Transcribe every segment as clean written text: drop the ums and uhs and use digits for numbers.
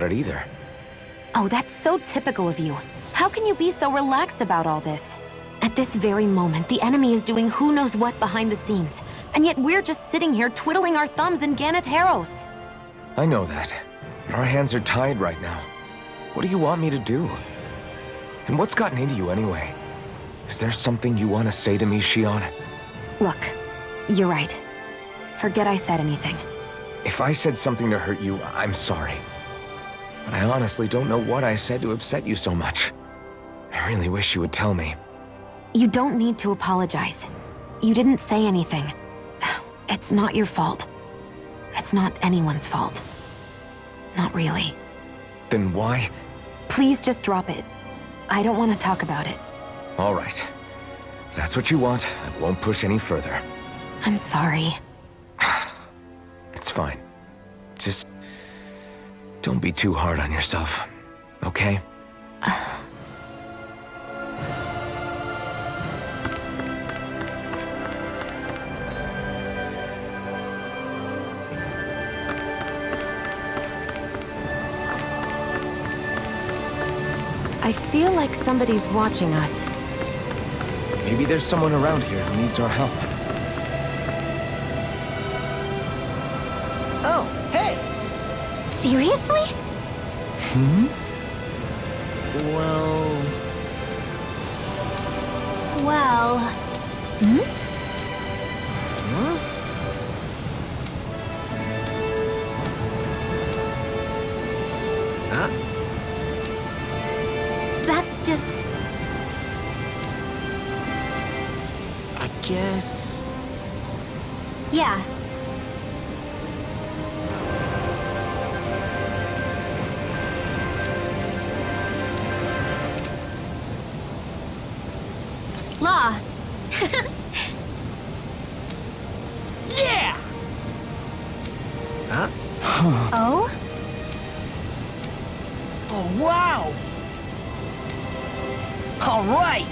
it either. Oh, that's so typical of you. How can you be so relaxed about all this? At this very moment, the enemy is doing who knows what behind the scenes, and yet we're just sitting here twiddling our thumbs in Ganath Haros. I know that, but our hands are tied right now. What do you want me to do? And what's gotten into you anyway? Is there something you want to say to me, Shion? Look, you're right. Forget I said anything. If I said something to hurt you, I'm sorry. But I honestly don't know what I said to upset you so much. I really wish you would tell me. You don't need to apologize. You didn't say anything. It's not your fault. It's not anyone's fault. Not really. Then why? Please just drop it. I don't want to talk about it. All right. If that's what you want, I won't push any further. I'm sorry. It's fine. Just don't be too hard on yourself, okay? I feel like somebody's watching us. Maybe there's someone around here who needs our help. Oh, hey! Seriously? Hmm? Well... Hmm? Huh? Huh? That's just... I guess... Yeah. Law. Yeah! Huh? Oh? Oh, wow! All right!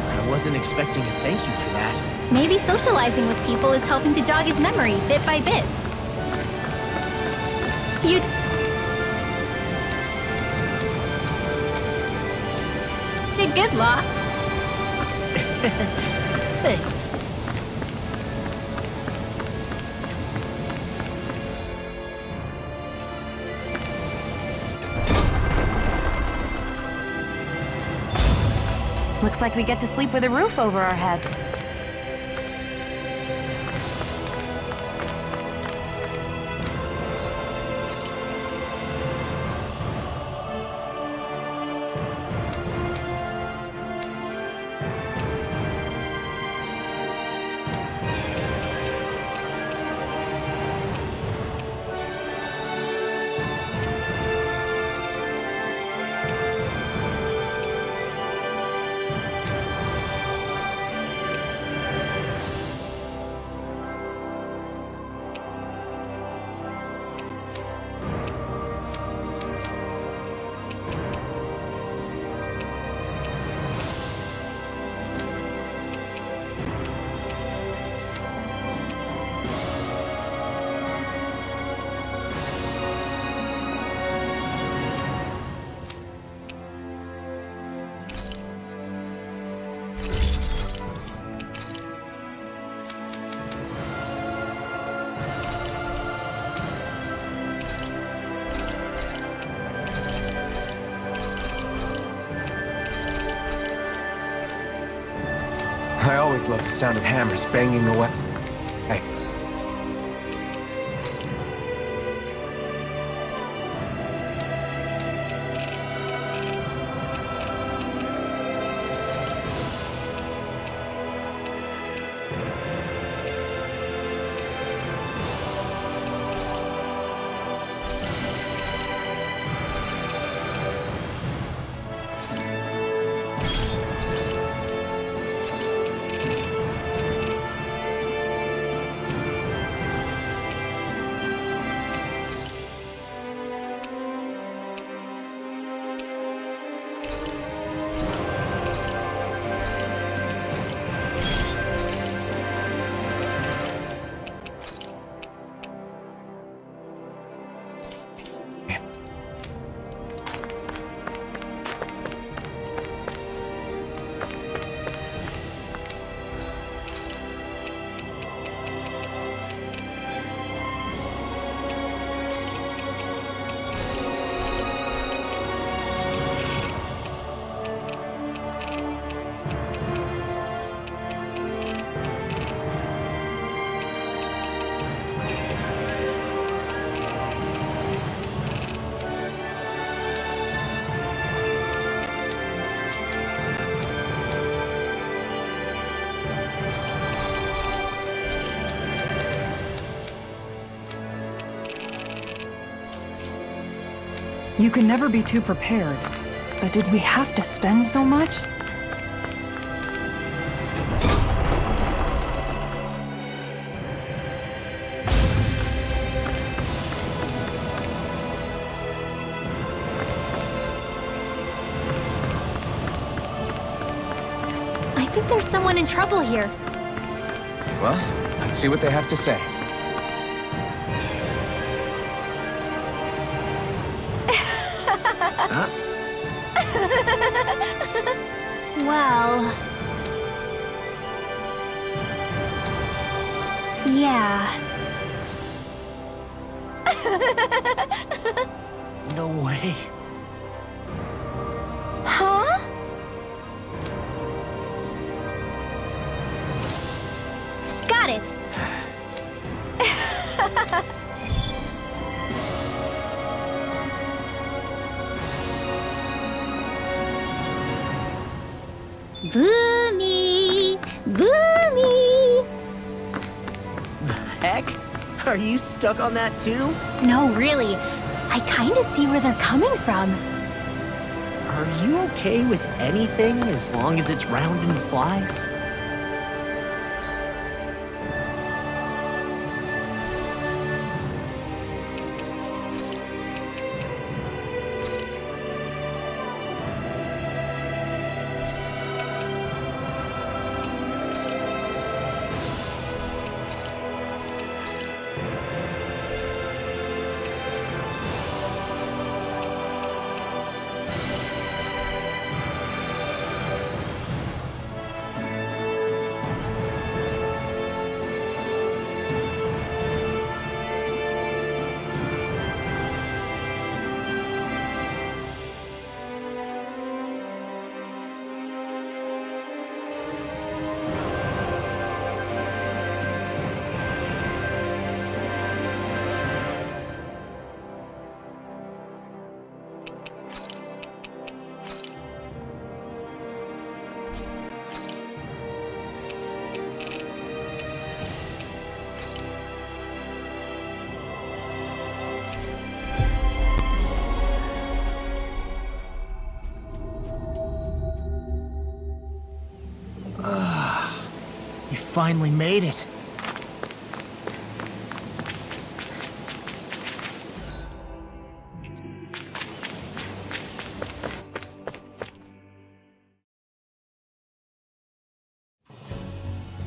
I wasn't expecting a thank you for that. Maybe socializing with people is helping to jog his memory bit by bit. You did good, Law. Thanks. Looks like we get to sleep with a roof over our heads. I always love the sound of hammers banging away. Hey. You can never be too prepared. But did we have to spend so much? I think there's someone in trouble here. Well, let's see what they have to say. Well... yeah. No way. Huh? Got it. Boomy! Boomy! The heck? Are you stuck on that too? No, really. I kinda see where they're coming from. Are you okay with anything as long as it's round and flies? You finally made it.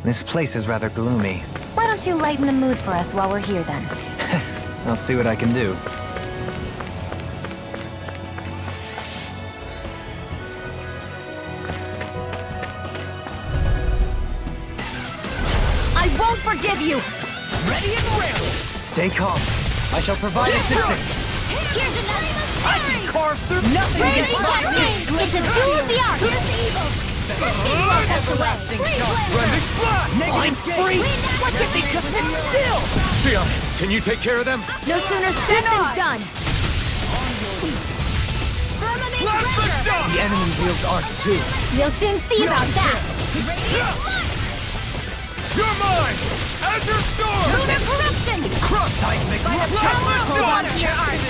This place is rather gloomy. Why don't you lighten the mood for us while we're here, then? I'll see what I can do. I won't forgive you! Ready and raring! Stay calm. I shall provide assistance. Here's another. I can carve through nothing Ready against to my fight me! It's a duel of the arts! Here's the evil! everlasting shot. I'm free! Why can't they just sit still? Xion, can you take care of them? No sooner said than done! The enemy wields arts too. You'll soon see about that! You're mine! Azure Storm! Lunar corruption! Cross-seismic Hold on to your art!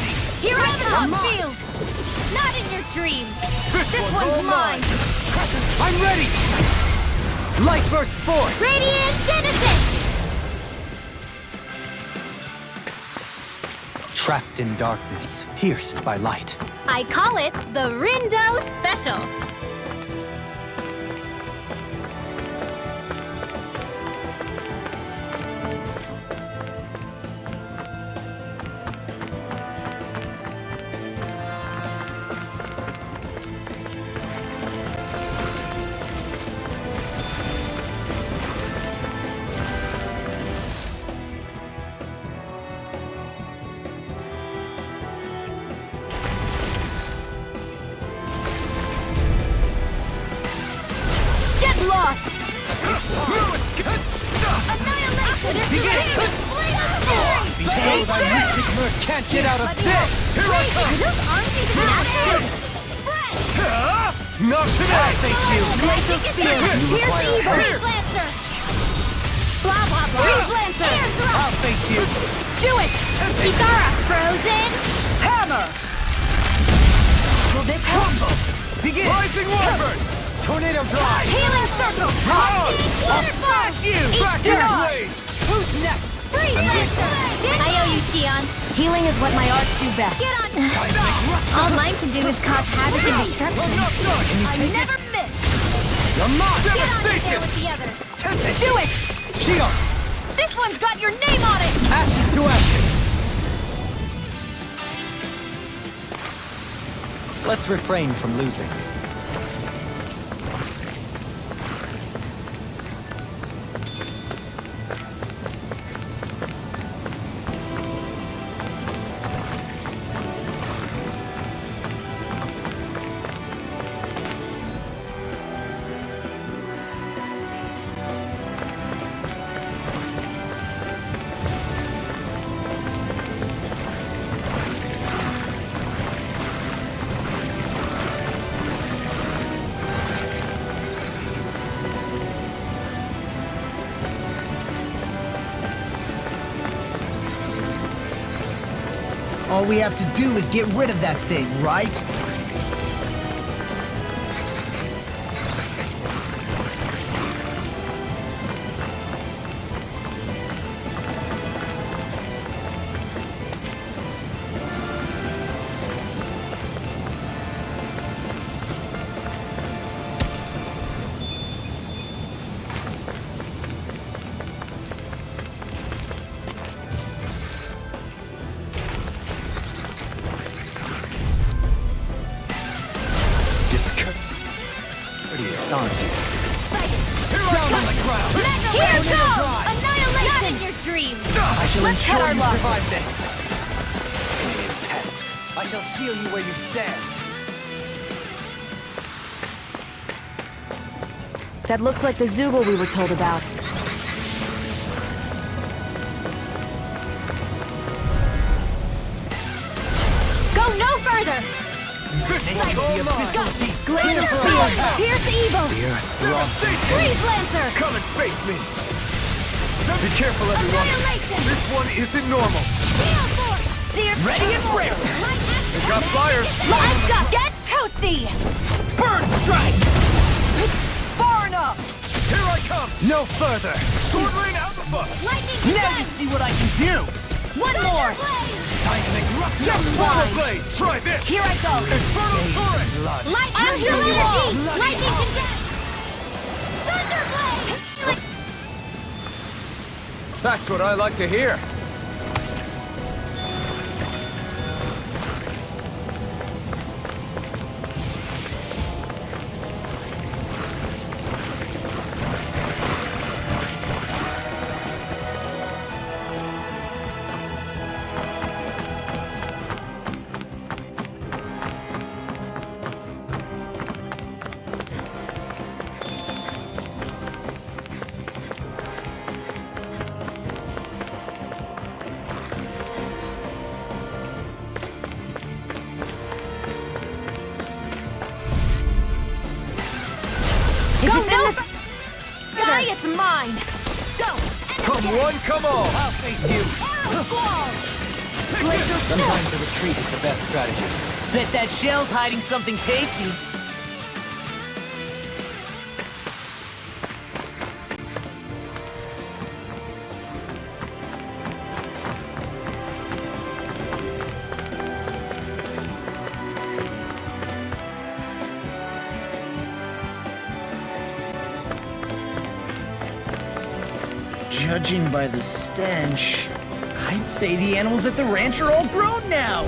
Here I come! Field! Not in your dreams! This one's mine! I'm ready! Light burst forth! Radiant Genesis! Trapped in darkness, pierced by light. I call it the Rindo Special! Lost! Behold, thy mystic mirth can't get out of this! Here I come! Not today! I'll face you! Glacial Spear! Here's evil! Freeze Lancer! Blah, blah, blah! Freeze Lancer! I'll face you! Do it! Ikara! Frozen! Hammer! Will this help? Begin! Rising Warbird! Tornado Drive! Healing circle! I'll you! Back to your blade! Who's next? Freeze Lancer! I owe you, Xion. Healing is what my arts do best. Get on! All mine can do is cause havoc and destruction. I'm not done! I never miss! Lamont! Get on in there Devastation! with the others. Tempest! Do it! Shion! This one's got your name on it! Ashes to ashes! Let's refrain from losing. All we have to do is get rid of that thing, right? Here goes! Annihilation! Not in your dreams! I shall Let's cut ensure our you losses. survive this! Alien pests! I shall seal you where you stand! That looks like the Zoogle we were told about. Go no further! Glacier Field! Pierce Evil! Freeze Lancer! Come and face me! Be careful, everyone! Annihilation! This one isn't normal! Steel Force! Sear Ready and ready! Light We've got flyers! I've got Get Toasty! Burn strike! Far enough! Here I come! No further! Sword Rain out the butt! Lightning Now you Strike! see what I can do! One more! Time to make rough Just Infernal one. Blade! Try this! Here I go! Infernal Torrent! Light Astral Energy! Lightning Condense! Thunderblade! That's what I like to hear. Go no Guy, it's mine! Go! Come one, come all! I'll face you! Arrow Squall! Sometimes a retreat is the best strategy. Bet that shell's hiding something tasty! Judging by the stench, I'd say the animals at the ranch are all grown now.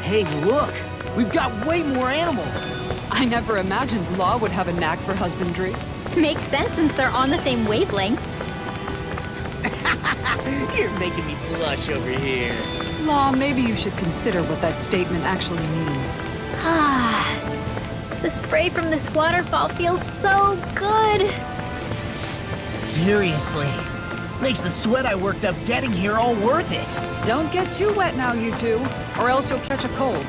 Hey, look! We've got way more animals! I never imagined Law would have a knack for husbandry. Makes sense since they're on the same wavelength. You're making me blush over here. Law, maybe you should consider what that statement actually means. The spray from this waterfall feels so good. Seriously. Makes the sweat I worked up getting here all worth it. Don't get too wet now, you two, or else you'll catch a cold.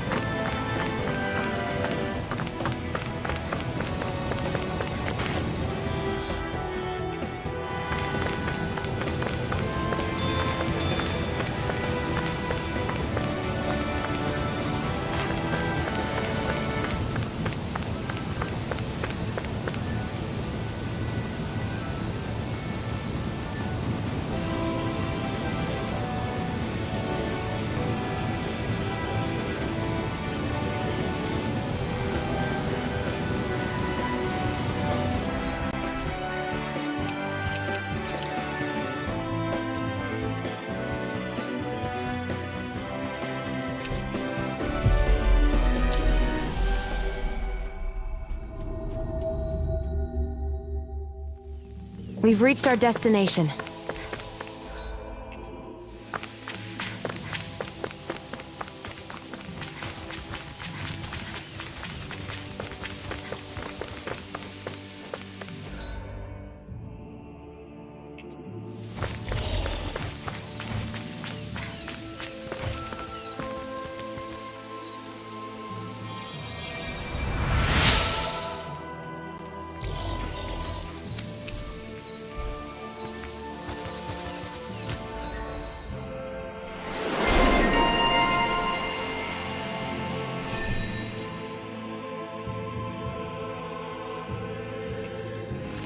We've reached our destination.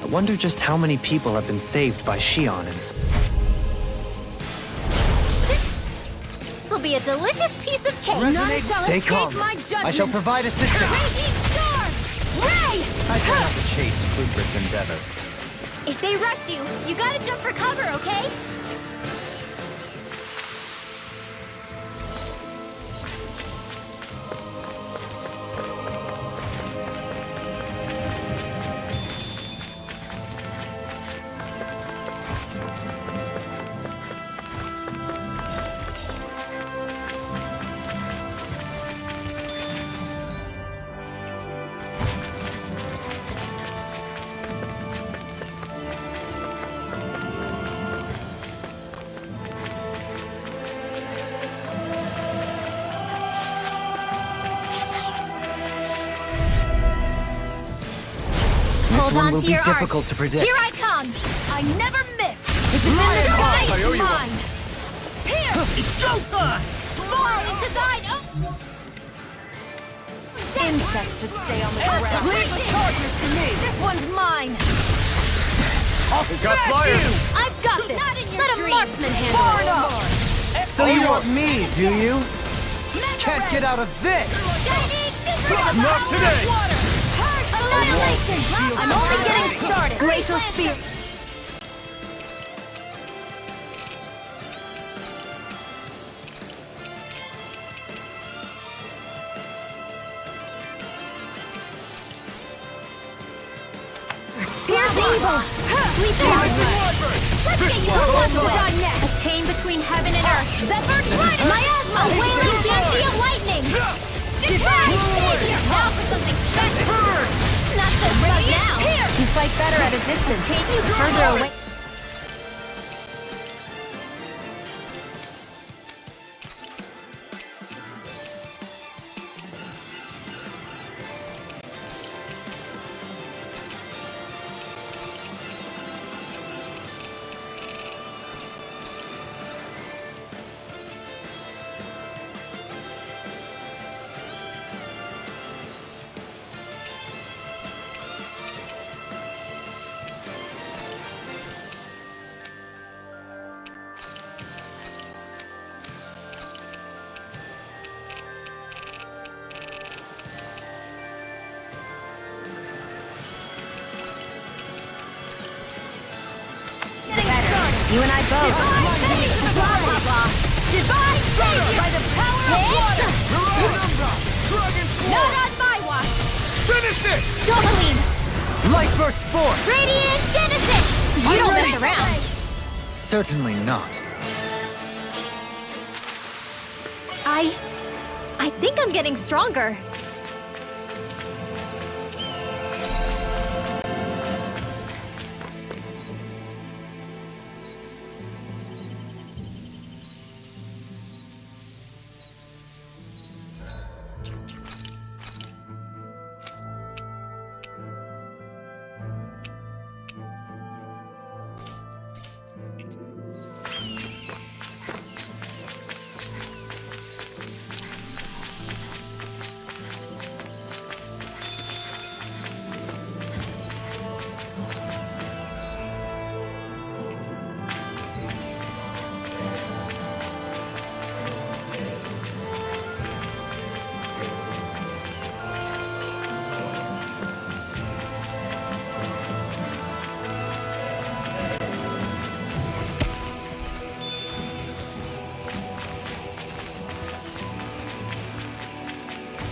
I wonder just how many people have been saved by Shion and... This'll be a delicious piece of cake. None shall Stay escape calm. my judgment. I shall provide assistance. Raging storm! Ray! I try not to chase fruitless endeavors. If they rush you, you gotta jump for cover, okay? This one will to be your arc. difficult to predict. Here I come! I never miss! If it's in the sky, it's mine! Here! It's go time! Small is designed! Oh. Insects should stay on the ground. Leave the charges to me! This one's mine! We got flyers! I've got this! Not in your Let a dreams. marksman handle Far it. enough! So you want me, do you? Can't get out of this! Not today! Annihilation! I'm only getting started! Glacial spear. Here's evil! Sleep let's get you who wants to die next! A chain between heaven and earth! Zephyr Trident! Miasma! A wailing banshee of lightning! Surprise! Savior! Now for something special! Not so bad now! Here! You fight better at a distance. Further away. You and I both. Blah, blah, blah. Divine savior! By the power of water! Not on my watch! Finish it! Tourmaline! Light burst forth! Radiant Genesis! You don't mess around! Certainly not. I think I'm getting stronger.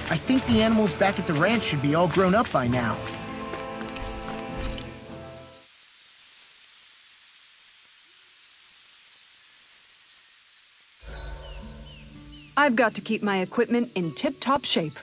I think the animals back at the ranch should be all grown up by now. I've got to keep my equipment in tip-top shape.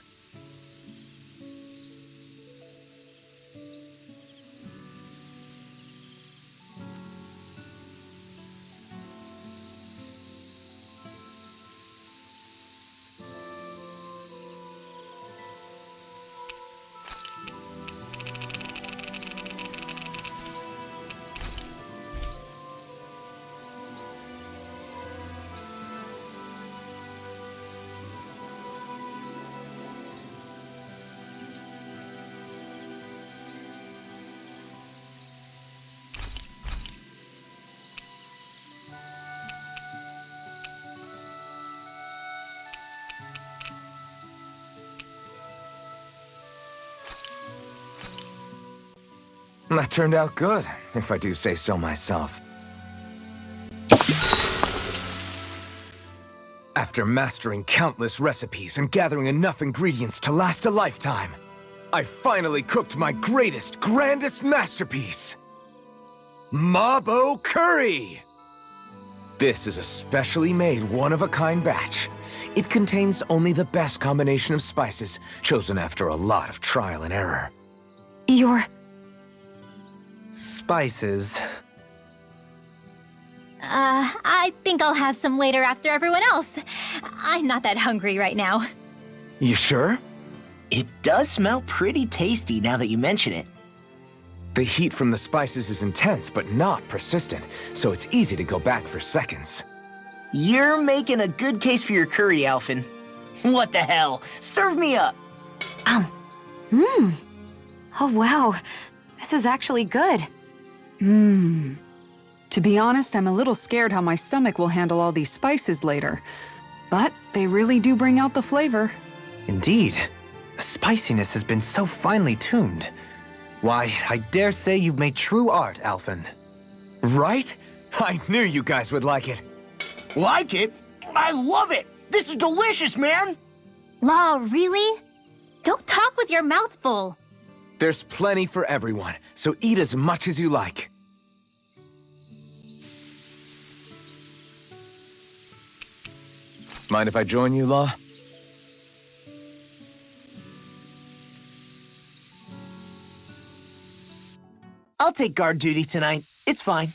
That turned out good, if I do say so myself. After mastering countless recipes and gathering enough ingredients to last a lifetime, I finally cooked my greatest, grandest masterpiece! Mabo Curry! This is a specially made, one-of-a-kind batch. It contains only the best combination of spices, chosen after a lot of trial and error. You're... Spices. I think I'll have some later after everyone else. I'm not that hungry right now. You sure? It does smell pretty tasty now that you mention it. The heat from the spices is intense, but not persistent, so it's easy to go back for seconds. You're making a good case for your curry, Alphen. What the hell? Serve me up! Oh wow, this is actually good. To be honest, I'm a little scared how my stomach will handle all these spices later. But they really do bring out the flavor. Indeed. The spiciness has been so finely tuned. Why, I dare say you've made true art, Alphen. Right? I knew you guys would like it. Like it? I love it! This is delicious, man! Law, really? Don't talk with your mouth full. There's plenty for everyone, so eat as much as you like. Mind if I join you, Law? I'll take guard duty tonight. It's fine.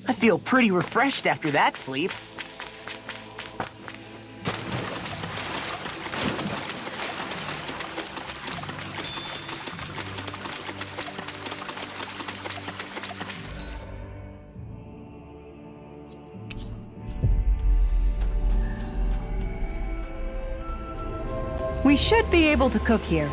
I feel pretty refreshed after that sleep. We should be able to cook here.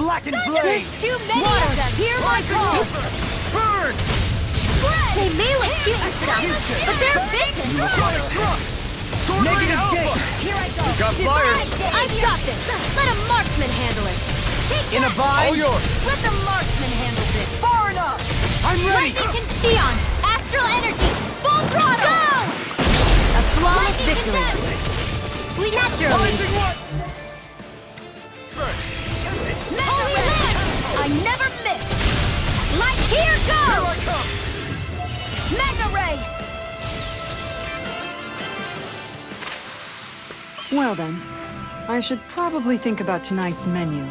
blackened blade! There's too many of them! Hear my call! Burn! They may look cute and stuff, but they're vicious! Negative gate! Here I go! Got fire! I've got this! Let a marksman handle it! Take In a that! bind! All yours! Let the marksman handle this! Far enough! I'm ready! Lightning can Shion! Astral energy! Full throttle! Go! A flawless victory! Sweet naturally! Holy Lord! I never miss! Light, here goes! Mega Ray! Well then, I should probably think about tonight's menu.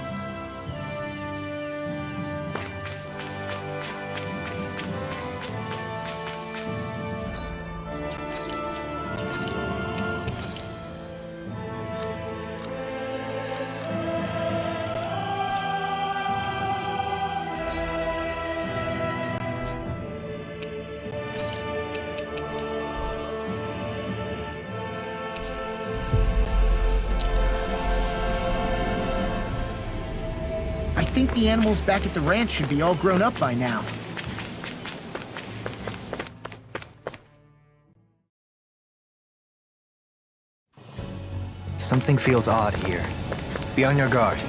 I think the animals back at the ranch should be all grown up by now. Something feels odd here. Be on your guard.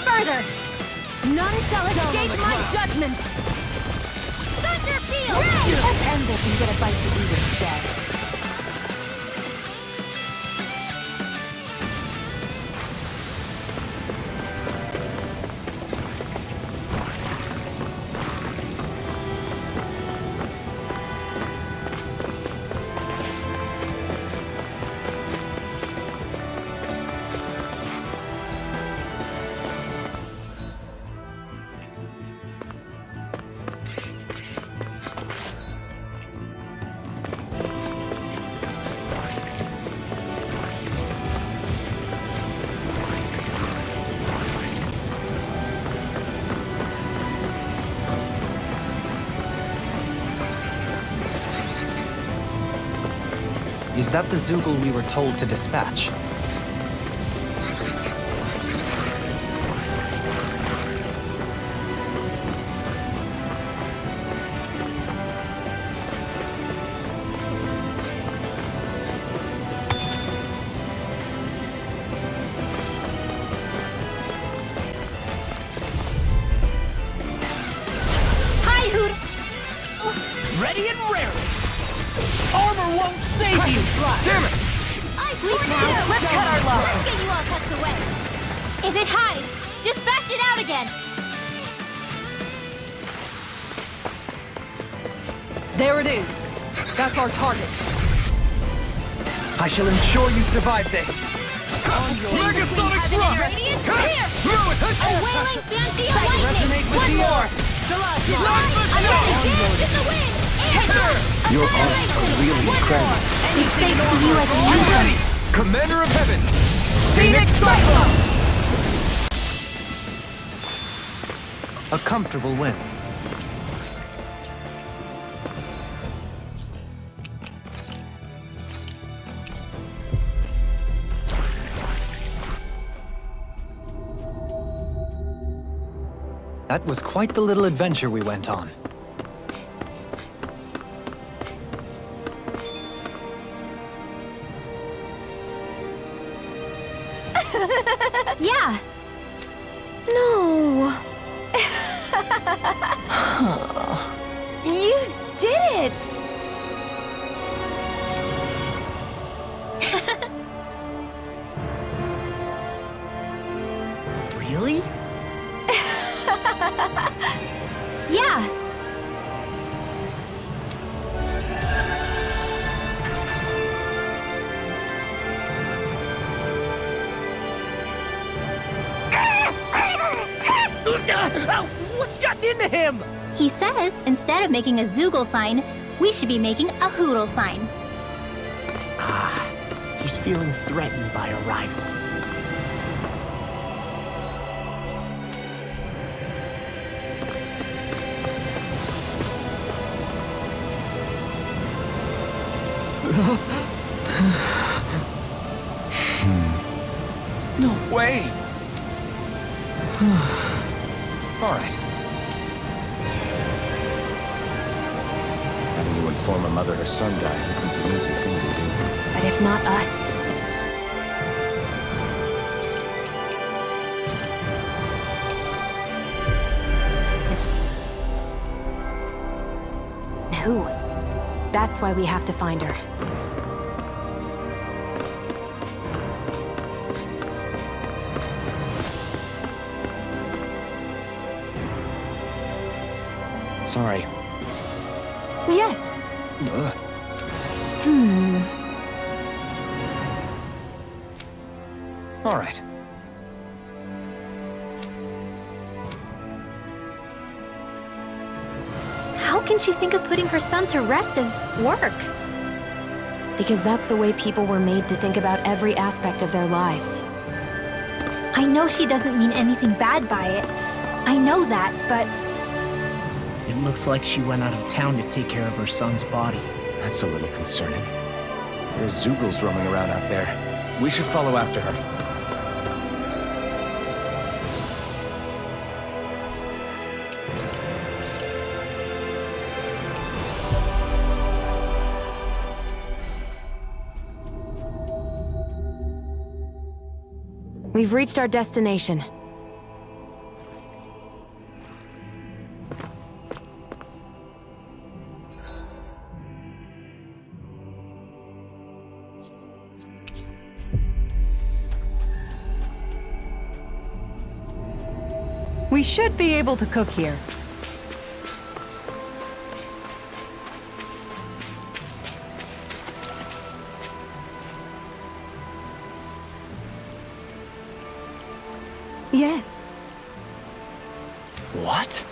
Further! None shall escape my judgment! Thunder Field! Let's end this and get a bite to eat instead. Is that the Zoogle we were told to dispatch? Hi, Hoot! Ready and raring! Armor won't save you! Damn it! Sleep now! Let's cut our losses! Let's get you all tucked away! If it hides, just bash it out again! There it is. That's our target. I shall ensure you survive this! Megasonic thrust! Radiant clear! A wailing fancy lightning! Resonate with One the more! orc! I'm ready to dance in the wind! Your arms are really incredible. It's thanks to you I can use them. Commander of Heaven! Phoenix Cyclone! A comfortable win. That was quite the little adventure we went on. Yeah! No. You did it! Really? Yeah! What's gotten into him? He says instead of making a Zoogle sign, we should be making a Hoodle sign. He's feeling threatened by a rival. No way! All right. Having to inform a mother her son died isn't an easy thing to do. But if not us, who? That's why we have to find her. Sorry. Yes. Ugh. All right. How can she think of putting her son to rest as work? Because that's the way people were made to think about every aspect of their lives. I know she doesn't mean anything bad by it. I know that, but It looks like she went out of town to take care of her son's body. That's a little concerning. There's Zoogles roaming around out there. We should follow after her. We've reached our destination. We should be able to cook here. Yes. What?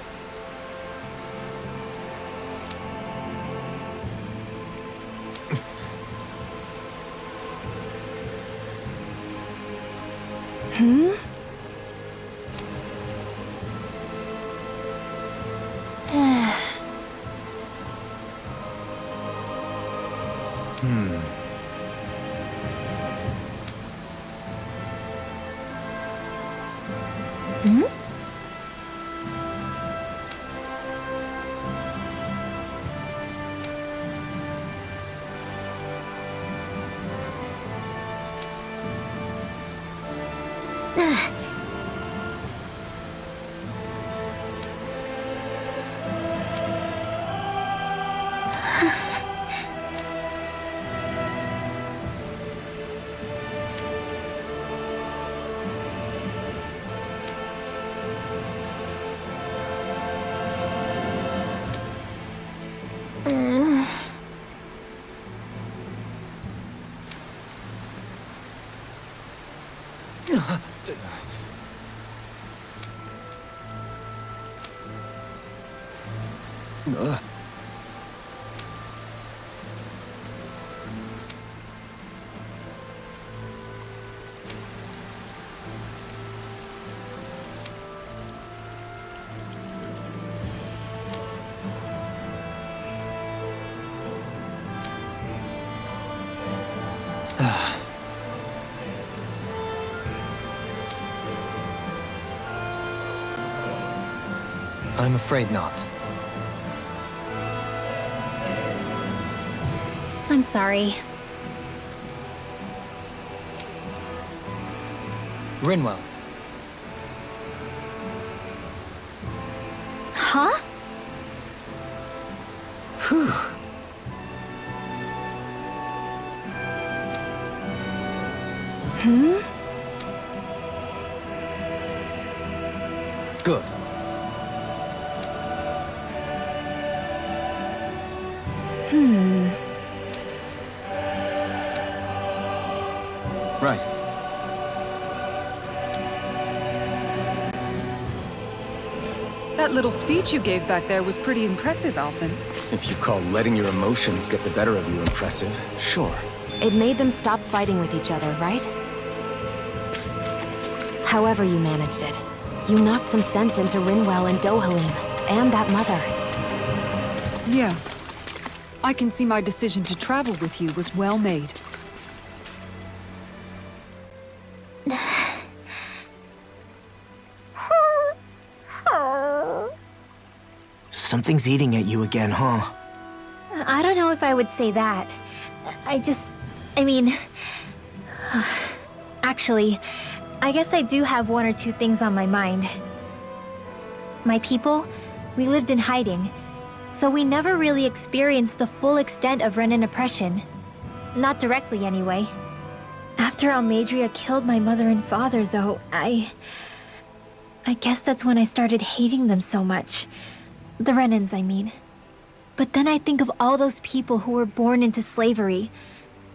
I'm afraid not. I'm sorry. Rinwell, Huh? good. Right. That little speech you gave back there was pretty impressive, Alphen. If you call letting your emotions get the better of you impressive, sure. It made them stop fighting with each other, right? However you managed it, you knocked some sense into Rinwell and Dohalim, and that mother. Yeah. I can see my decision to travel with you was well made. Something's eating at you again, huh? I don't know if I would say that. I mean... Actually, I guess I do have one or two things on my mind. My people, we lived in hiding, so we never really experienced the full extent of Renan oppression. Not directly, anyway. After Almadria killed my mother and father, though, I guess that's when I started hating them so much. The Renans, I mean. But then I think of all those people who were born into slavery.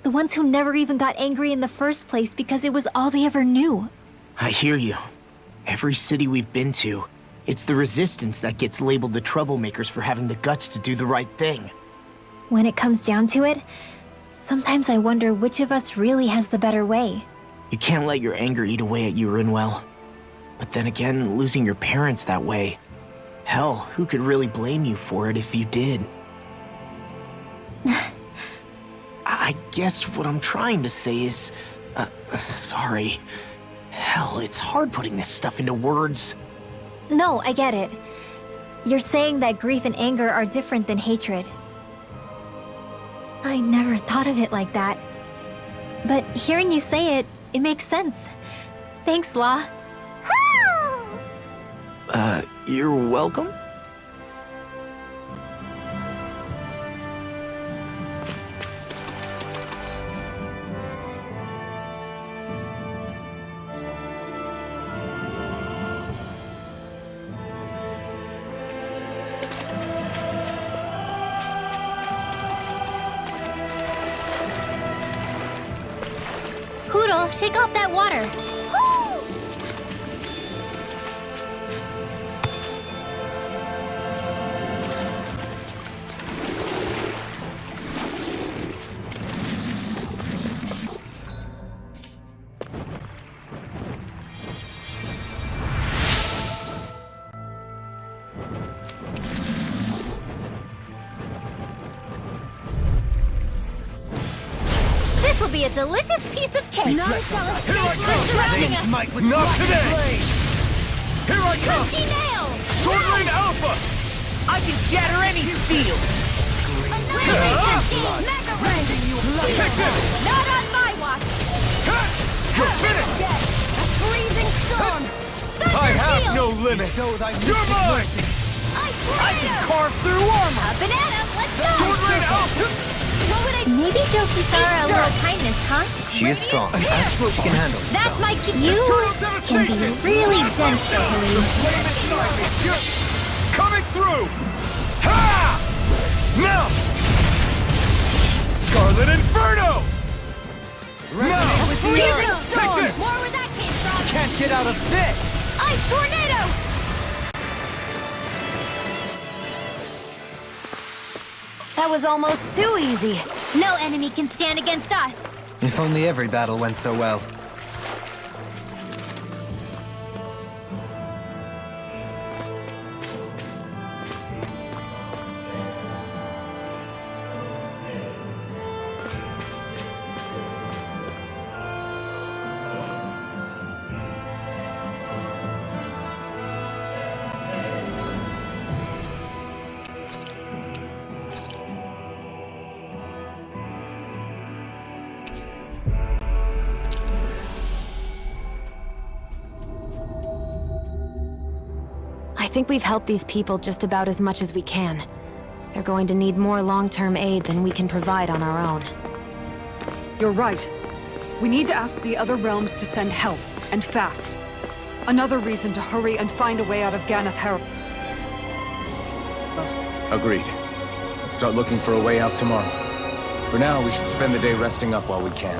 The ones who never even got angry in the first place because it was all they ever knew. I hear you. Every city we've been to, it's the resistance that gets labeled the troublemakers for having the guts to do the right thing. When it comes down to it, sometimes I wonder which of us really has the better way. You can't let your anger eat away at you, Rinwell. But then again, losing your parents that way... Hell, who could really blame you for it if you did? I guess what I'm trying to say is... sorry. Hell, it's hard putting this stuff into words. No, I get it. You're saying that grief and anger are different than hatred. I never thought of it like that. But hearing you say it, it makes sense. Thanks, La. You're welcome? Poodle, shake off that water. This will be a delicious piece of cake. None shall escape surrounding us. Not today! Here I come! Rusty nails! Swordling Alpha! I can shatter any steel! Annihilate Macaroni! Take this! Not on my watch! You're finished! A freezing storm! I have no limit! You're mine! I can carve through armor! A banana, let's go! Swordling Alpha! What would I... Maybe show Kisara a little kindness, huh? She is strong. She can handle it. That's my key. You can be really dense, Harry. Coming through! Ha! Now! Scarlet Inferno! Now! Freezing Take storm! this! More where that came from! Can't get out of this! Ice tornado! That was almost too easy. No enemy can stand against us. If only every battle went so well. I think we've helped these people just about as much as we can. They're going to need more long-term aid than we can provide on our own. You're right. We need to ask the other realms to send help, and fast. Another reason to hurry and find a way out of Ganath Harrow. Agreed. We'll start looking for a way out tomorrow. For now, we should spend the day resting up while we can.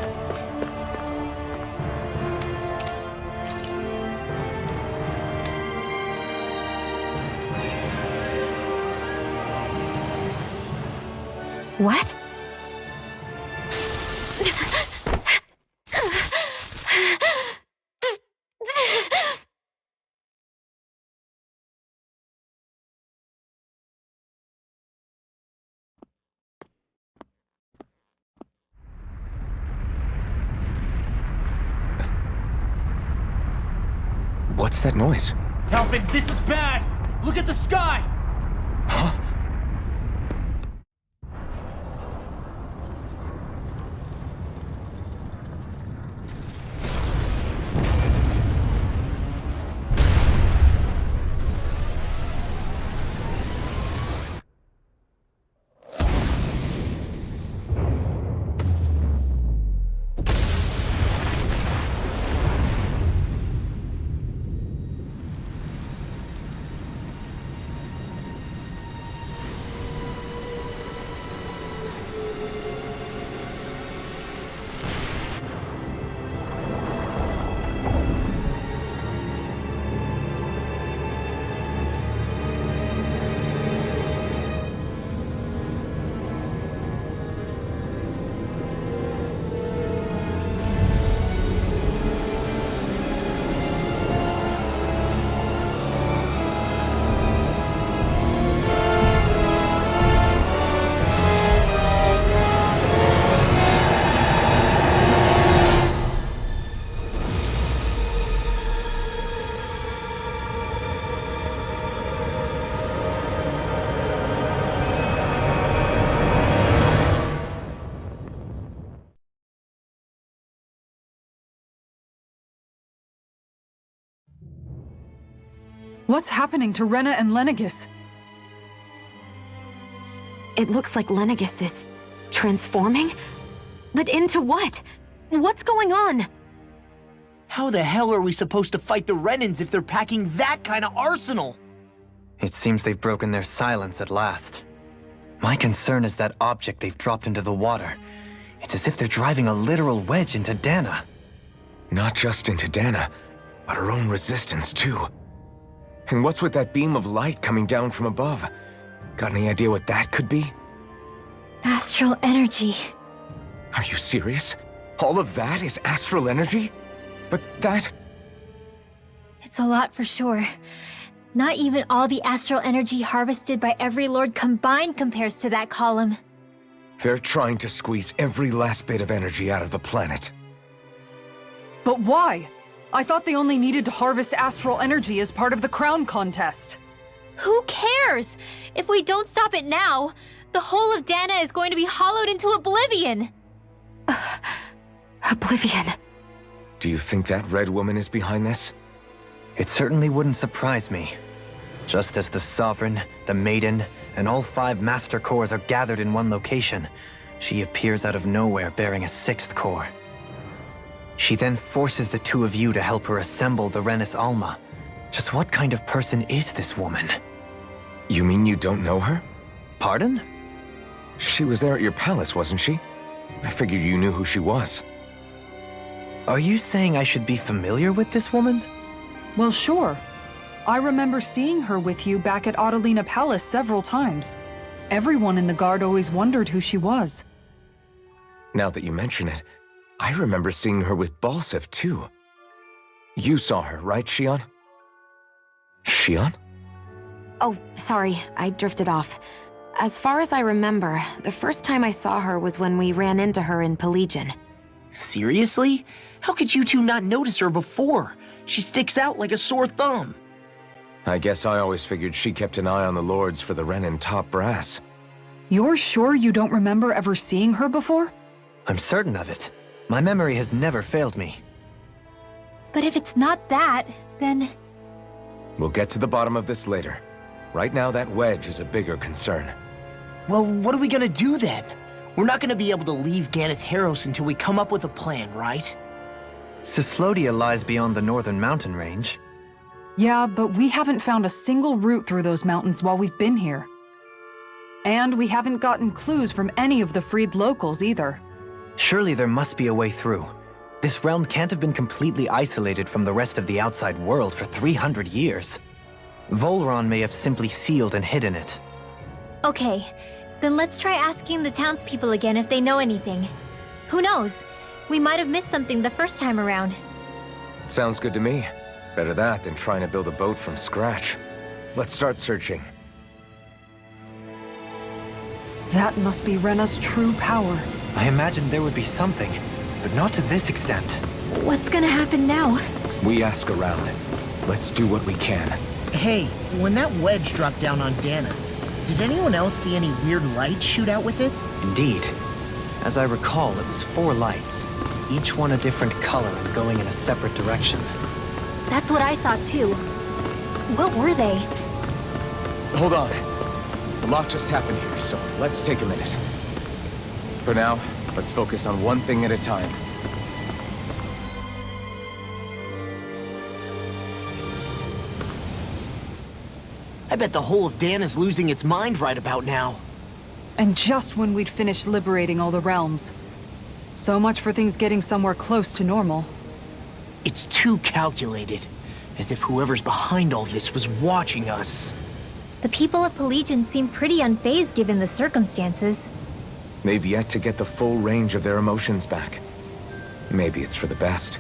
What? What's that noise? Kelvin, this is bad! Look at the sky! Huh? What's happening to Rena and Lenegis? It looks like Lenegis is transforming? But into what? What's going on? How the hell are we supposed to fight the Renans if they're packing that kind of arsenal? It seems they've broken their silence at last. My concern is that object they've dropped into the water. It's as if they're driving a literal wedge into Dana. Not just into Dana, but her own resistance, too. And what's with that beam of light coming down from above? Got any idea what that could be? Astral energy. Are you serious? All of that is astral energy? But that... It's a lot for sure. Not even all the astral energy harvested by every lord combined compares to that column. They're trying to squeeze every last bit of energy out of the planet. But why? I thought they only needed to harvest astral energy as part of the crown contest. Who cares? If we don't stop it now, the whole of Dana is going to be hollowed into oblivion. Oblivion. Do you think that red woman is behind this? It certainly wouldn't surprise me. Just as the Sovereign, the Maiden, and all 5 Master Cores are gathered in one location, she appears out of nowhere bearing a 6th core. She then forces the 2 of you to help her assemble the Renis Alma. Just what kind of person is this woman? You mean you don't know her? Pardon? She was there at your palace, wasn't she? I figured you knew who she was. Are you saying I should be familiar with this woman? Well, sure. I remember seeing her with you back at Adelina Palace several times. Everyone in the guard always wondered who she was. Now that you mention it, I remember seeing her with Balsif, too. You saw her, right, Shion? Shion? Oh, sorry, I drifted off. As far as I remember, the first time I saw her was when we ran into her in Pelagian. Seriously? How could you two not notice her before? She sticks out like a sore thumb. I guess I always figured she kept an eye on the lords for the Renin top brass. You're sure you don't remember ever seeing her before? I'm certain of it. My memory has never failed me. But if it's not that, then... We'll get to the bottom of this later. Right now, that wedge is a bigger concern. Well, what are we gonna do then? We're not gonna be able to leave Ganeth Haros until we come up with a plan, right? Cyslodia lies beyond the northern mountain range. Yeah, but we haven't found a single route through those mountains while we've been here. And we haven't gotten clues from any of the freed locals either. Surely there must be a way through. This realm can't have been completely isolated from the rest of the outside world for 300 years. Volron may have simply sealed and hidden it. Okay, Then let's try asking the townspeople again if they know anything. Who knows? We might have missed something the first time around. Sounds good to me. Better that than trying to build a boat from scratch. Let's start searching. That must be Rena's true power. I imagined there would be something, but not to this extent. What's gonna happen now? We ask around. Let's do what we can. Hey, when that wedge dropped down on Dana, did anyone else see any weird lights shoot out with it? Indeed. As I recall, it was 4 lights, each one a different color and going in a separate direction. That's what I saw too. What were they? Hold on. A lot just happened here, so let's take a minute. For now, let's focus on one thing at a time. I bet the whole of Dan is losing its mind right about now. And just when we'd finished liberating all the realms. So much for things getting somewhere close to normal. It's too calculated. As if whoever's behind all this was watching us. The people of Pelegion seem pretty unfazed given the circumstances. They've yet to get the full range of their emotions back. Maybe it's for the best.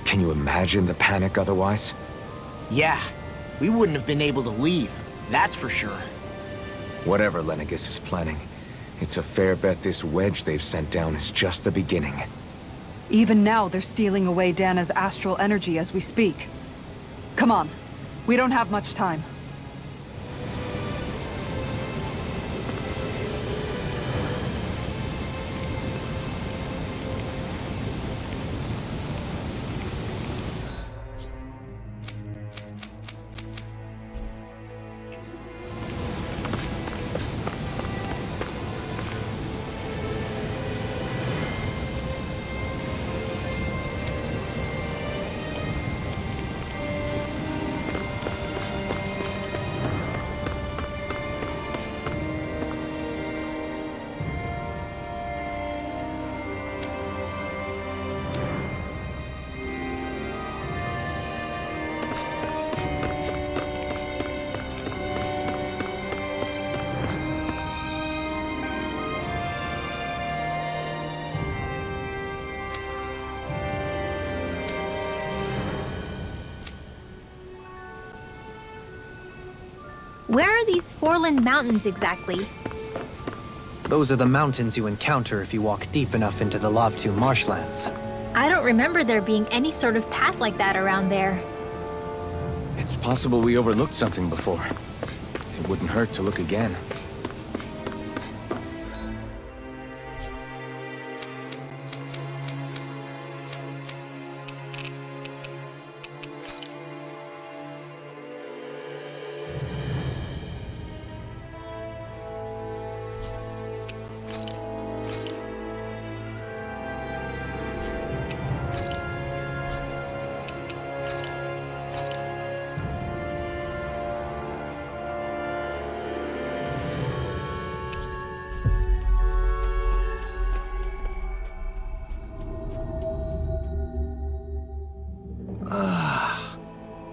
Can you imagine the panic otherwise? Yeah, we wouldn't have been able to leave. That's for sure. Whatever Lenegis is planning, it's a fair bet this wedge they've sent down is just the beginning. Even now, they're stealing away Dana's astral energy as we speak. Come on. We don't have much time. Where are these Foreland Mountains exactly? Those are the mountains you encounter if you walk deep enough into the Lavtu marshlands. I don't remember there being any sort of path like that around there. It's possible we overlooked something before. It wouldn't hurt to look again.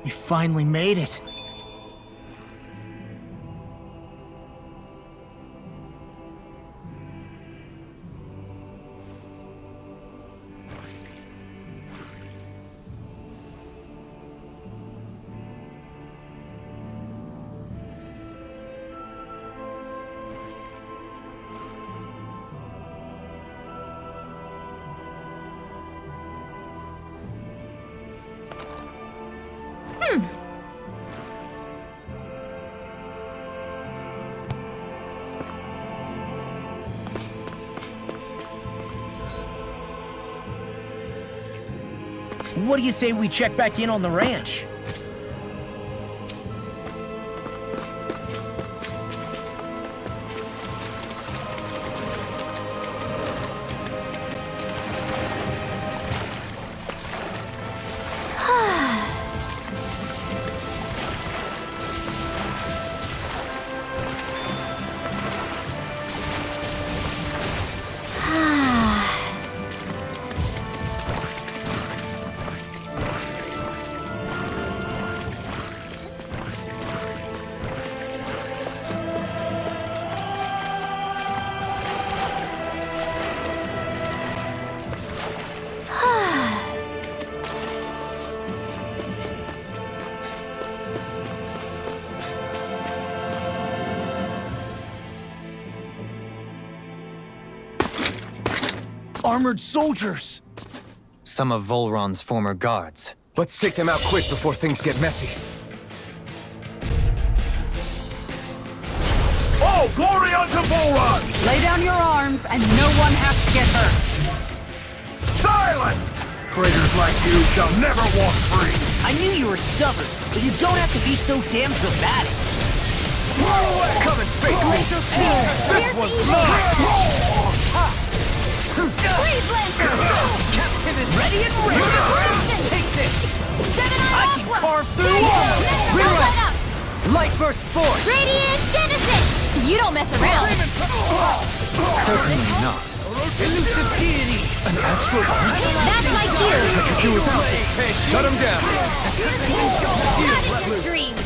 We finally made it. What do you say we check back in on the ranch? armored soldiers! Some of Volron's former guards. Let's take them out quick before things get messy. All glory unto Volron! Lay down your arms, and no one has to get hurt. Silence! Traitors like you shall never walk free! I knew you were stubborn, but you don't have to be so damn dramatic. Come and face me! This one's mine! Freeze Lancer! Captain is ready and ready! Take this! I can carve through Up! Light burst forth! Radiant Genesis! You don't mess around! Certainly not. Elusive deity! An asteroid? That's my cue! Do without me. Hey, shut him down! Not in your dreams!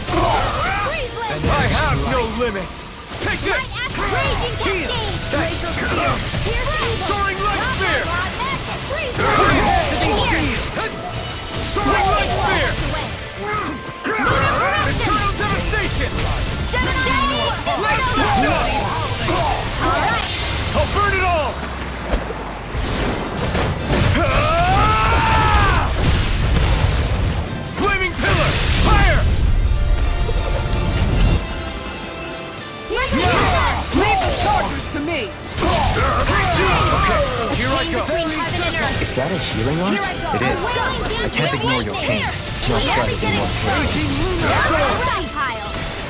Freeze Lancer! I have no limits! Take this! Raging Cascade! Soaring Light Spear! Freeze Soaring Light Spear! Eternal Devastation! Alright! I'll burn it all! Flaming Pillar! Fire! Leave the chargers to me! Here I go! Is that a healing art? It is. I can't ignore your pain. Not try to be more careful.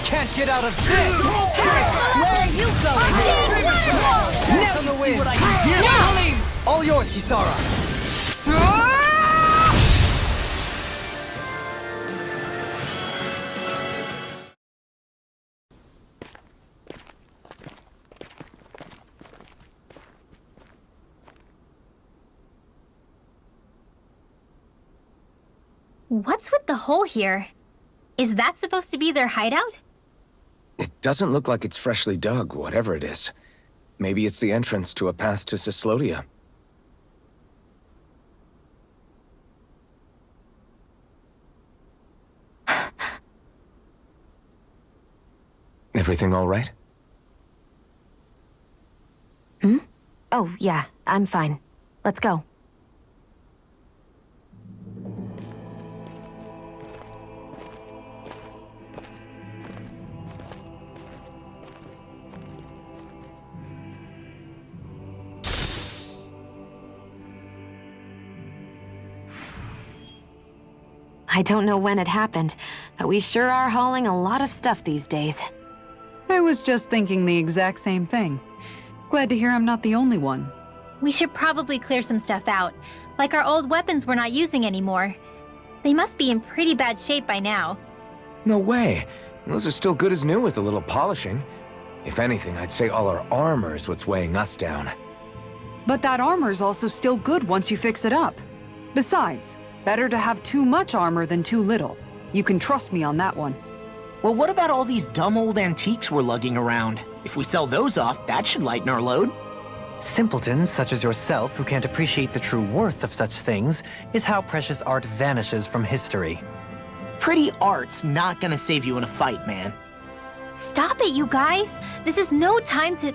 Can't get out of this! Where are you going? Now you see what I can do! All yours, Kisara! What's with the hole here? Is that supposed to be their hideout? It doesn't look like it's freshly dug, whatever it is. Maybe it's the entrance to a path to Cyslodia. Everything all right? Oh, yeah, I'm fine. Let's go. I don't know when it happened, but we sure are hauling a lot of stuff these days. I was just thinking the exact same thing. Glad to hear I'm not the only one. We should probably clear some stuff out, like our old weapons we're not using anymore. They must be in pretty bad shape by now. No way. Those are still good as new with a little polishing. If anything, I'd say all our armor is what's weighing us down. But that armor's also still good once you fix it up. Besides, better to have too much armor than too little. You can trust me on that one. Well, what about all these dumb old antiques we're lugging around? If we sell those off, that should lighten our load. Simpletons such as yourself who can't appreciate the true worth of such things is how precious art vanishes from history. Pretty art's not gonna save you in a fight, man. Stop it, you guys! This is no time to...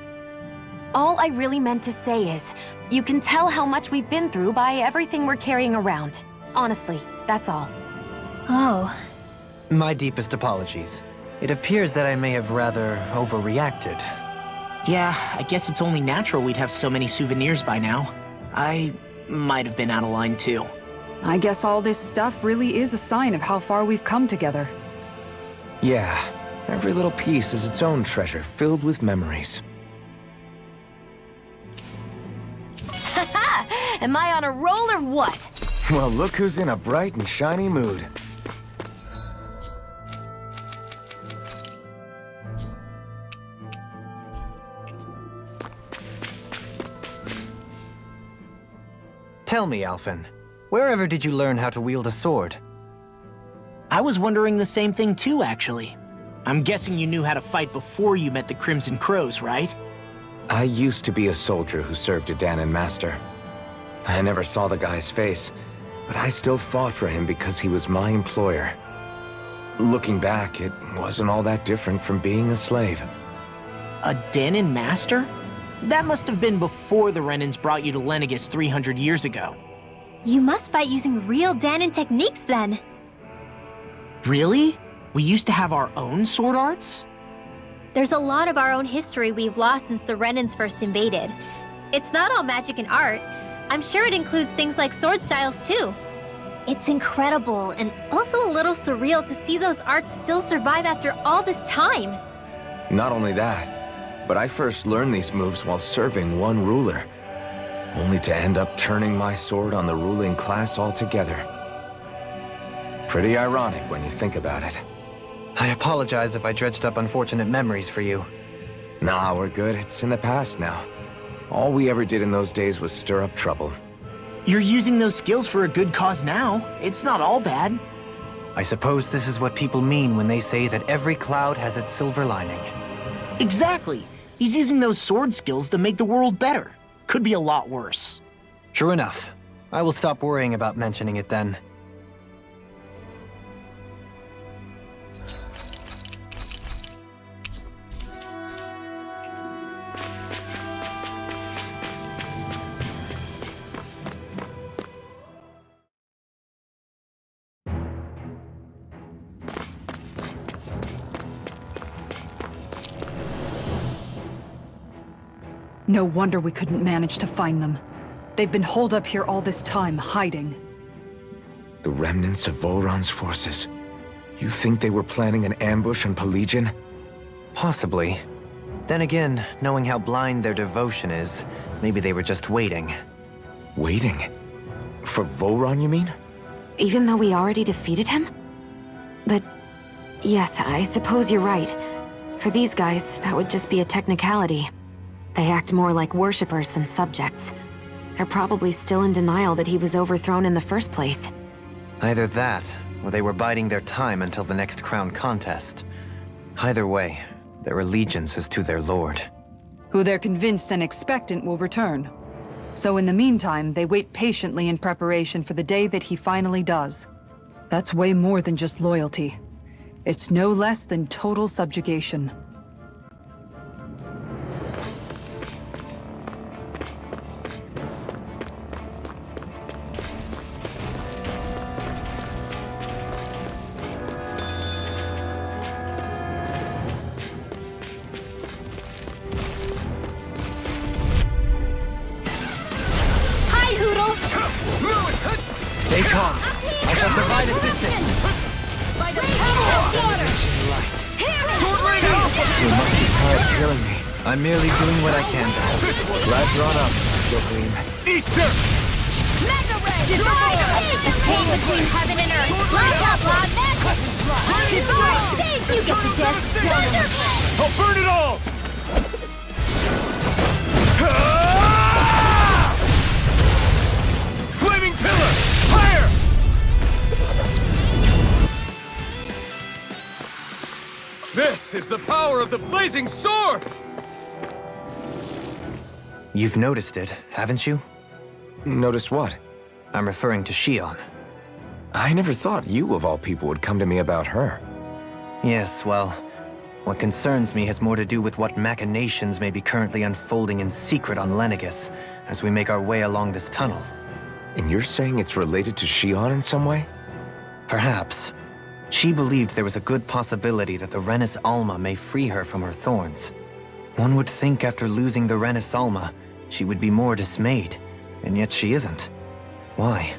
All I really meant to say is, you can tell how much we've been through by everything we're carrying around. Honestly, that's all. Oh. My deepest apologies. It appears that I may have rather overreacted. Yeah, I guess it's only natural we'd have so many souvenirs by now. I might have been out of line too. I guess all this stuff really is a sign of how far we've come together. Yeah, every little piece is its own treasure filled with memories. Am I on a roll or what? Well, look who's in a bright and shiny mood. Tell me, Alphen, wherever did you learn how to wield a sword? I was wondering the same thing too, actually. I'm guessing you knew how to fight before you met the Crimson Crows, right? I used to be a soldier who served a Danon master. I never saw the guy's face, but I still fought for him because he was my employer. Looking back, it wasn't all that different from being a slave. A Danon master? That must have been before the Renans brought you to Lenegis 300 years ago. You must fight using real Danon techniques then. Really? We used to have our own sword arts? There's a lot of our own history we've lost since the Renans first invaded. It's not all magic and art. I'm sure it includes things like sword styles too. It's incredible and also a little surreal to see those arts still survive after all this time. Not only that, but I first learned these moves while serving one ruler, only to end up turning my sword on the ruling class altogether. Pretty ironic when you think about it. I apologize if I dredged up unfortunate memories for you. Nah, we're good. It's in the past now. All we ever did in those days was stir up trouble. You're using those skills for a good cause now. It's not all bad. I suppose this is what people mean when they say that every cloud has its silver lining. Exactly. He's using those sword skills to make the world better. Could be a lot worse. True enough. I will stop worrying about mentioning it then. No wonder we couldn't manage to find them. They've been holed up here all this time, hiding. The remnants of Volron's forces. You think they were planning an ambush on Pelegion? Possibly. Then again, knowing how blind their devotion is, maybe they were just waiting. Waiting? For Volron, you mean? Even though we already defeated him? But yes, I suppose you're right. For these guys, that would just be a technicality. They act more like worshippers than subjects. They're probably still in denial that he was overthrown in the first place. Either that, or they were biding their time until the next crown contest. Either way, their allegiance is to their lord. Who they're convinced and expectant will return. So in the meantime, they wait patiently in preparation for the day that he finally does. That's way more than just loyalty. It's no less than total subjugation. Stay calm. I shall provide assistance. By the power of water! You must be tired of killing me. I'm merely doing what I can to help. Glad you're on up, Jokeem. Eat dirt! Mega Red! The chain between heaven and earth! Black out loud, magic! Thank you, get the death! Thunderblade! I'll burn it all! Flaming pillar! Fire! This is the power of the blazing sword! You've noticed it, haven't you? Notice what? I'm referring to Shion. I never thought you, of all people, would come to me about her. Yes, well, what concerns me has more to do with what machinations may be currently unfolding in secret on Lenegis as we make our way along this tunnel. And you're saying it's related to Shion in some way? Perhaps. She believed there was a good possibility that the Renis Alma may free her from her thorns. One would think after losing the Renis Alma, she would be more dismayed, and yet she isn't. Why?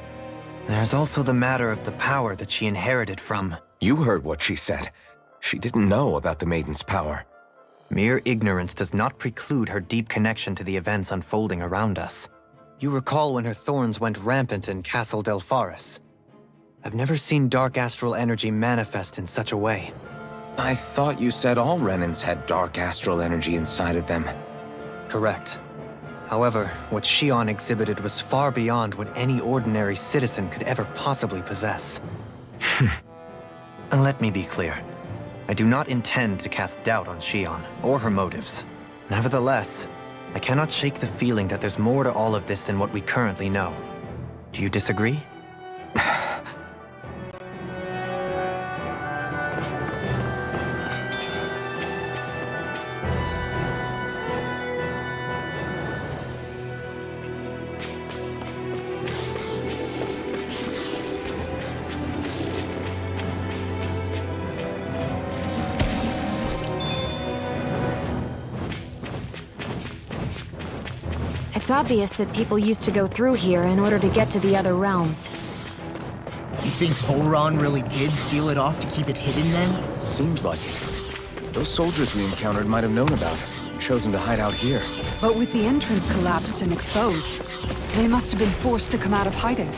There's also the matter of the power that she inherited from... You heard what she said. She didn't know about the Maiden's power. Mere ignorance does not preclude her deep connection to the events unfolding around us. You recall when her thorns went rampant in Castle Delpharis. I've never seen dark astral energy manifest in such a way. I thought you said all Renans had dark astral energy inside of them. Correct. However, what Shion exhibited was far beyond what any ordinary citizen could ever possibly possess. And let me be clear. I do not intend to cast doubt on Shion, or her motives. Nevertheless, I cannot shake the feeling that there's more to all of this than what we currently know. Do you disagree? It's obvious that people used to go through here in order to get to the other realms. You think Volron really did seal it off to keep it hidden then? Seems like it. Those soldiers we encountered might have known about it, chosen to hide out here. But with the entrance collapsed and exposed, they must have been forced to come out of hiding.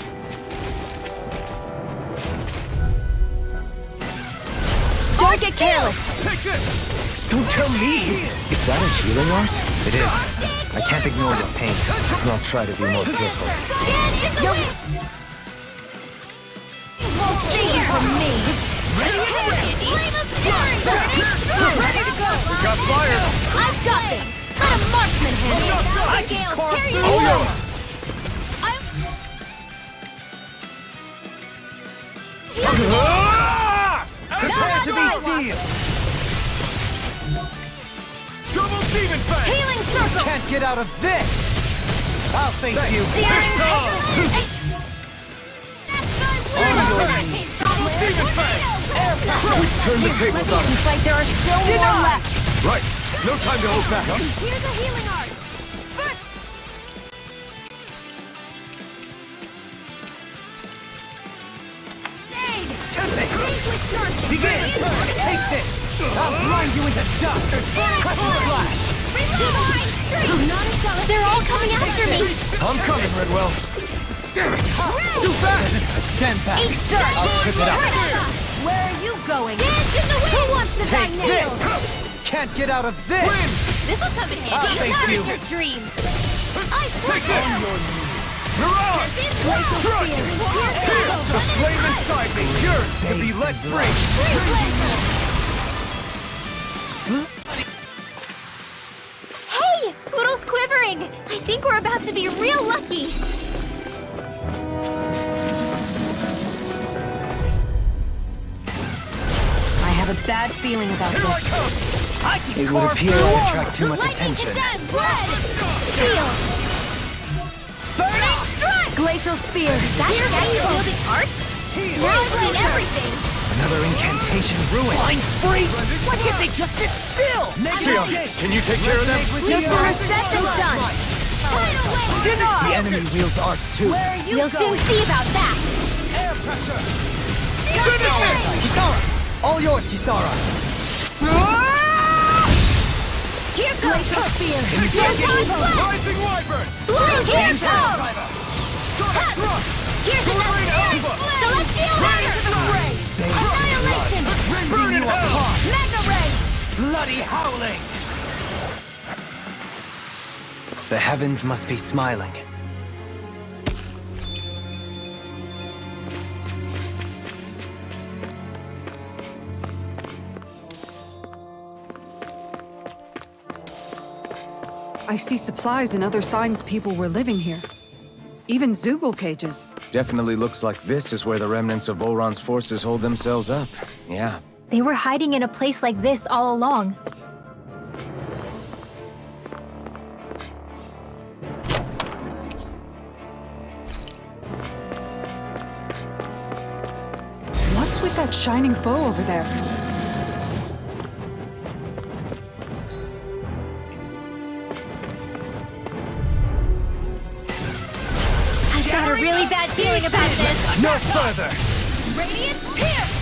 Don't get careless! Take this! Don't tell me! Is that a healing art? It is. I can't ignore your pain. I'll try to be more careful. Won't figure from me. Ready to go. Got fire! I've got this. Let a marksman handle it. I can carry you All along. yours! Prepare to be sealed. Double demon fang! Healing circle. Can't get out of this! I'll face you! Double demon fang! We've turned the tables on Seems like there are still more left. Right! No time to hold back! Here's a healing art. First. Begin! Take this! I'll grind you into dust! Crushing flash! They're all coming after me. I'm coming, Redwell. Damn it! Too fast! Stand back! I'll trip it up! Where are you going? Dance in the wind. Who wants to die Take now? this! Can't get out of this! This'll come in I'll handy. face you. Your dreams. Take this! You're on! Strike! The flame inside me yearns to be let free! Hey! Poodle's quivering! I think we're about to be real lucky! I have a bad feeling about Here I this. come! It would appear I attract too much attention. Blood! Seal! Burning strike! Glacial Spear! That's how you wielding art? Whirlwind everything! Another incantation ruined! Blind spree! Why can't they just sit still? Xion, can you take care of them? No sooner said than done! The enemy wields arts too. We'll soon see about that! Kisara! All yours, Kisara! Here goes Glacial Spear! Rising Wyvern! Here goes! Here's another Alpha! Celestial Ray! Annihilation! Burn in hell! Mega Ray! Bloody howling! The heavens must be smiling. I see supplies and other signs people were living here. Even Zoogle cages. Definitely looks like this is where the remnants of Volron's forces hold themselves up. Yeah. They were hiding in a place like this all along. What's with that shining foe over there? I've got a really bad feeling about this. No further! Radiant Pierce!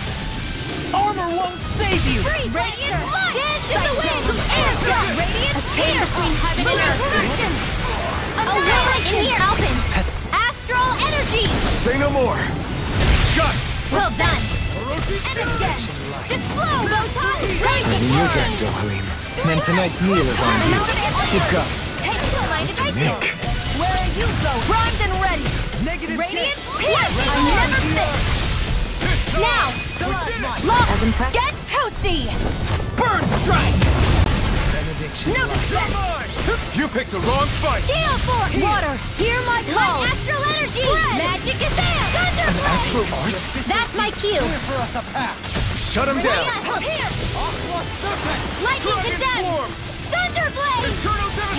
Armor won't save you! Freeze! Radiant Blood! Dance in the wind! Air drop! Radiant Pierce! Between heaven and earth! Annihilation! In here! Alpin! Astral Energy! Say no more! Got! Well done! And again! Explode, Botan! Break it! Your deck, Dohalim. Then tonight's meal is on you. Keep going. Take to a mind if I do. Nick. Where are you going? Primed and ready! Negative Radiant Pierce! I never miss! Now! Look! As impressed. Get toasty! Burn strike! No defense! You picked the wrong fight! Gale Force! Water! Hear my call! Let astral energy! Magic is there! Thunderblade! Astral art? That's my cue! For us a path. Shut him down! Here! Lightning condemned! Thunderblade!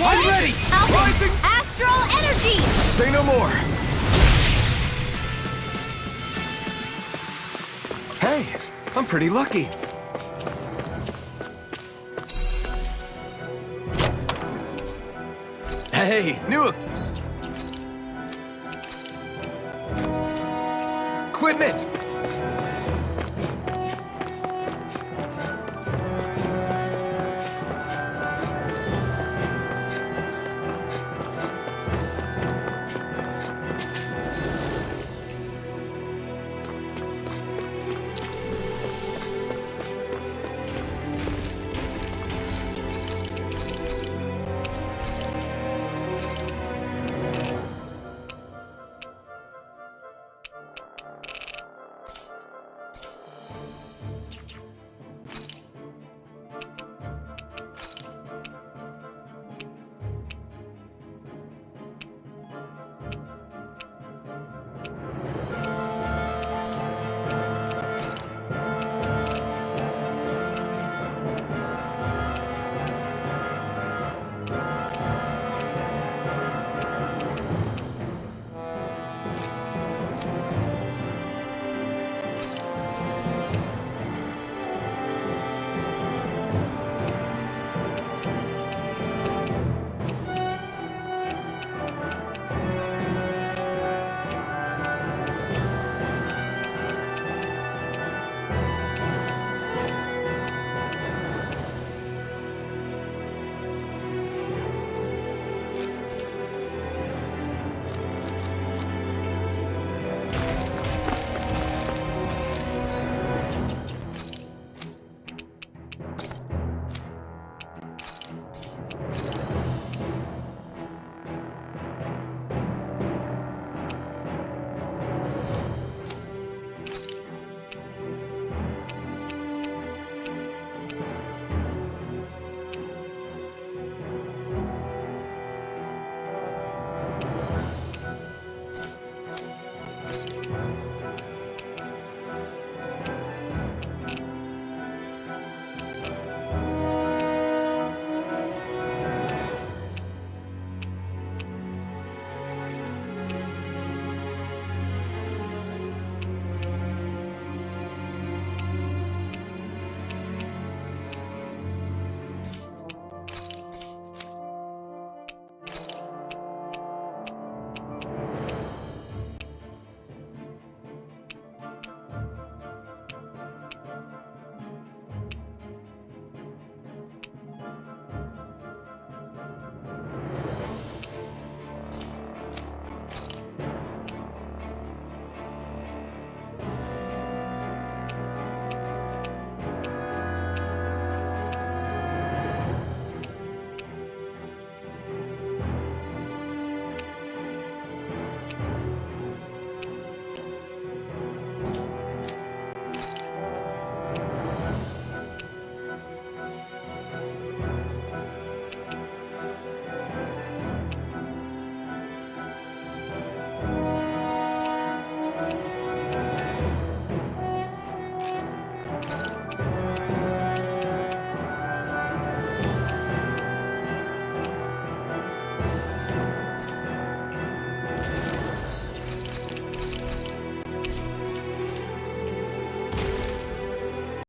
I'm ready! Alpin! Rising! Astral energy! Say no more! Hey, I'm pretty lucky. Hey, new equipment!